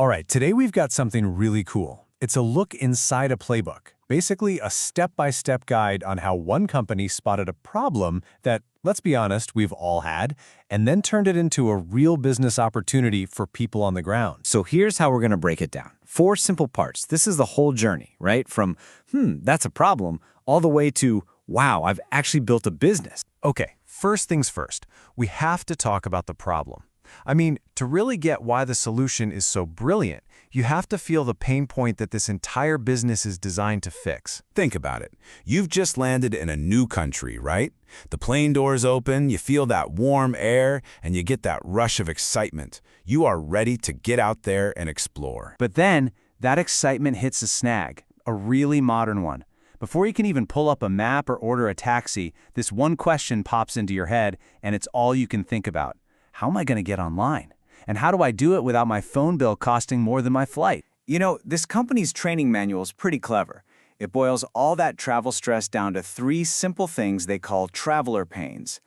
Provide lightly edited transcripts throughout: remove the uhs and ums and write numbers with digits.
All right, today we've got something really cool. It's a look inside a playbook, basically a step-by-step guide on how one company spotted a problem that, let's be honest, we've all had, and then turned it into a real business opportunity for people on the ground. So here's how we're going to break it down. 4 simple parts. This is the whole journey, right? From, that's a problem, all the way to, wow, I've actually built a business. Okay, first things first, we have to talk about the problem. I mean, to really get why the solution is so brilliant, you have to feel the pain point that this entire business is designed to fix. Think about it. You've just landed in a new country, right? The plane doors open, you feel that warm air, and you get that rush of excitement. You are ready to get out there and explore. But then, that excitement hits a snag, a really modern one. Before you can even pull up a map or order a taxi, this one question pops into your head, and it's all you can think about. How am I going to get online? And how do I do it without my phone bill costing more than my flight? You know, this company's training manual is pretty clever. It boils all that travel stress down to 3 simple things they call traveler pains.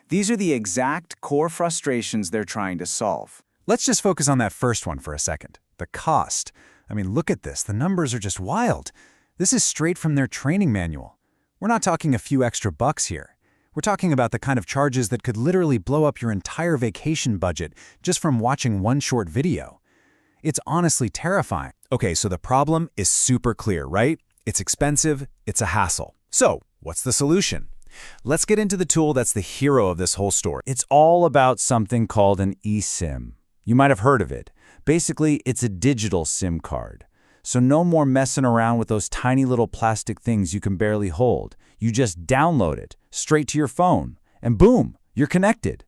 These are the exact core frustrations they're trying to solve. Let's just focus on that first one for a second, the cost. I mean, look at this. The numbers are just wild. This is straight from their training manual. We're not talking a few extra bucks here. We're talking about the kind of charges that could literally blow up your entire vacation budget just from watching one short video. It's honestly terrifying. Okay, so the problem is super clear, right? It's expensive, it's a hassle. So, what's the solution? Let's get into the tool that's the hero of this whole story. It's all about something called an eSIM. You might have heard of it. Basically, it's a digital SIM card. So no more messing around with those tiny little plastic things you can barely hold. You just download it straight to your phone, and boom, you're connected.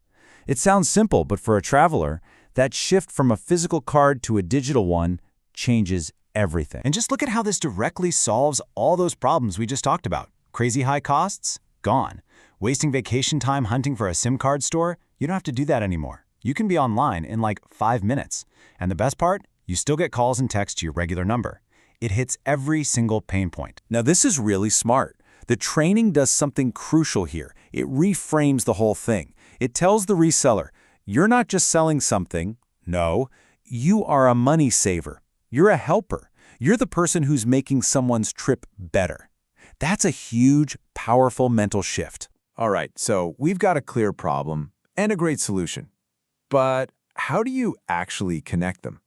It sounds simple, but for a traveler, that shift from a physical card to a digital one changes everything. And just look at how this directly solves all those problems we just talked about. Crazy high costs? Gone. Wasting vacation time hunting for a SIM card store? You don't have to do that anymore. You can be online in like 5 minutes. And the best part? You still get calls and texts to your regular number. It hits every single pain point. Now this is really smart. The training does something crucial here. It reframes the whole thing. It tells the reseller, you're not just selling something. No, you are a money saver. You're a helper. You're the person who's making someone's trip better. That's a huge, powerful mental shift. All right, so we've got a clear problem and a great solution. But how do you actually connect them?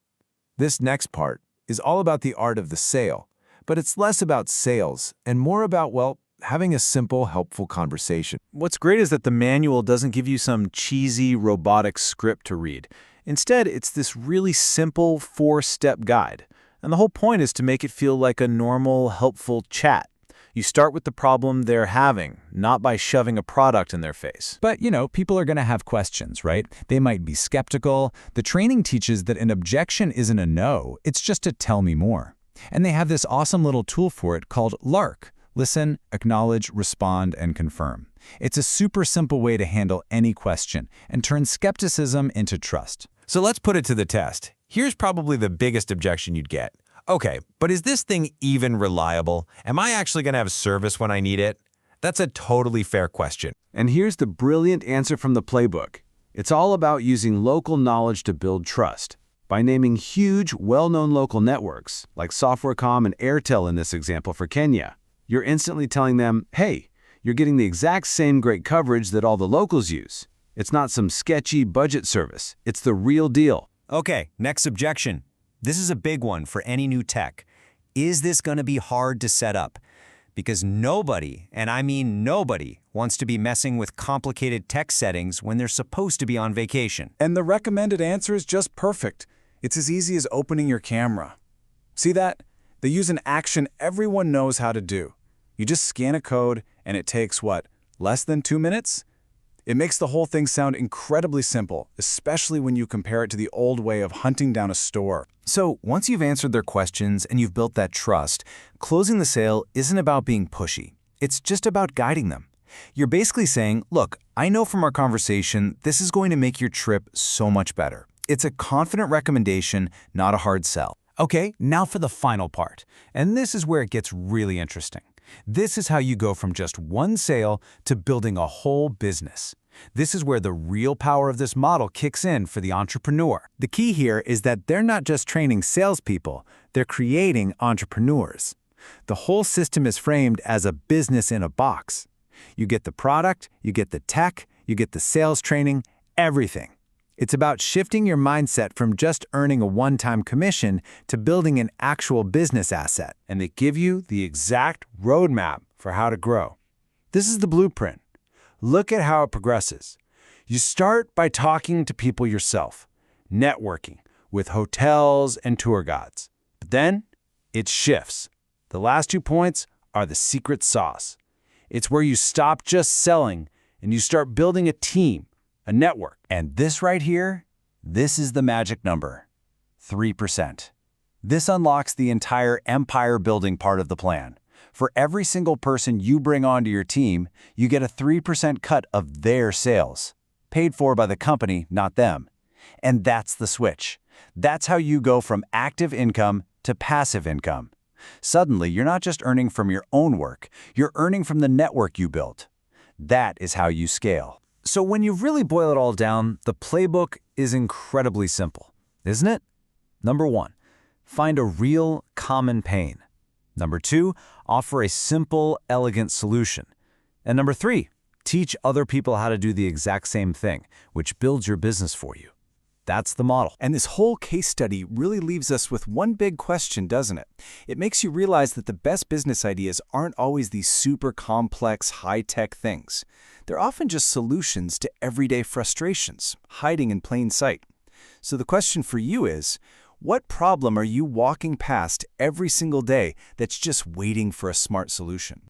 This next part is all about the art of the sale, but it's less about sales and more about, well, having a simple, helpful conversation. What's great is that the manual doesn't give you some cheesy, robotic script to read. Instead, it's this really simple 4-step guide. And the whole point is to make it feel like a normal, helpful chat. You start with the problem they're having, not by shoving a product in their face. But, you know, people are going to have questions, right? They might be skeptical. The training teaches that an objection isn't a no, it's just a tell me more. And they have this awesome little tool for it called LARK. Listen, acknowledge, respond, and confirm. It's a super simple way to handle any question and turn skepticism into trust. So let's put it to the test. Here's probably the biggest objection you'd get. Okay, but is this thing even reliable? Am I actually going to have service when I need it? That's a totally fair question. And here's the brilliant answer from the playbook. It's all about using local knowledge to build trust. By naming huge, well-known local networks, like Softwarecom and Airtel in this example for Kenya, you're instantly telling them, hey, you're getting the exact same great coverage that all the locals use. It's not some sketchy budget service. It's the real deal. Okay, next objection. This is a big one for any new tech. Is this going to be hard to set up? Because nobody, and I mean nobody, wants to be messing with complicated tech settings when they're supposed to be on vacation. And the recommended answer is just perfect. It's as easy as opening your camera. See that? They use an action everyone knows how to do. You just scan a code, and it takes, what, less than 2 minutes? It makes the whole thing sound incredibly simple, especially when you compare it to the old way of hunting down a store. So, once you've answered their questions and you've built that trust, closing the sale isn't about being pushy. It's just about guiding them. You're basically saying, look, I know from our conversation this is going to make your trip so much better. It's a confident recommendation, not a hard sell. Okay, now for the final part. And this is where it gets really interesting. This is how you go from just one sale to building a whole business. This is where the real power of this model kicks in for the entrepreneur. The key here is that they're not just training salespeople, they're creating entrepreneurs. The whole system is framed as a business in a box. You get the product, you get the tech, you get the sales training, everything. It's about shifting your mindset from just earning a one-time commission to building an actual business asset. And they give you the exact roadmap for how to grow. This is the blueprint. Look at how it progresses. You start by talking to people yourself, networking with hotels and tour guides. But then it shifts. The last 2 points are the secret sauce. It's where you stop just selling and you start building a team, a network. And this right here, this is the magic number, 3%. This unlocks the entire empire-building part of the plan. For every single person you bring onto your team, you get a 3% cut of their sales, paid for by the company, not them. And that's the switch. That's how you go from active income to passive income. Suddenly, you're not just earning from your own work, you're earning from the network you built. That is how you scale. So when you really boil it all down, the playbook is incredibly simple, isn't it? Number 1, find a real common pain. Number 2, offer a simple, elegant solution. And number 3, teach other people how to do the exact same thing, which builds your business for you. That's the model. And this whole case study really leaves us with one big question, doesn't it? It makes you realize that the best business ideas aren't always these super complex, high-tech things. They're often just solutions to everyday frustrations, hiding in plain sight. So the question for you is, what problem are you walking past every single day that's just waiting for a smart solution?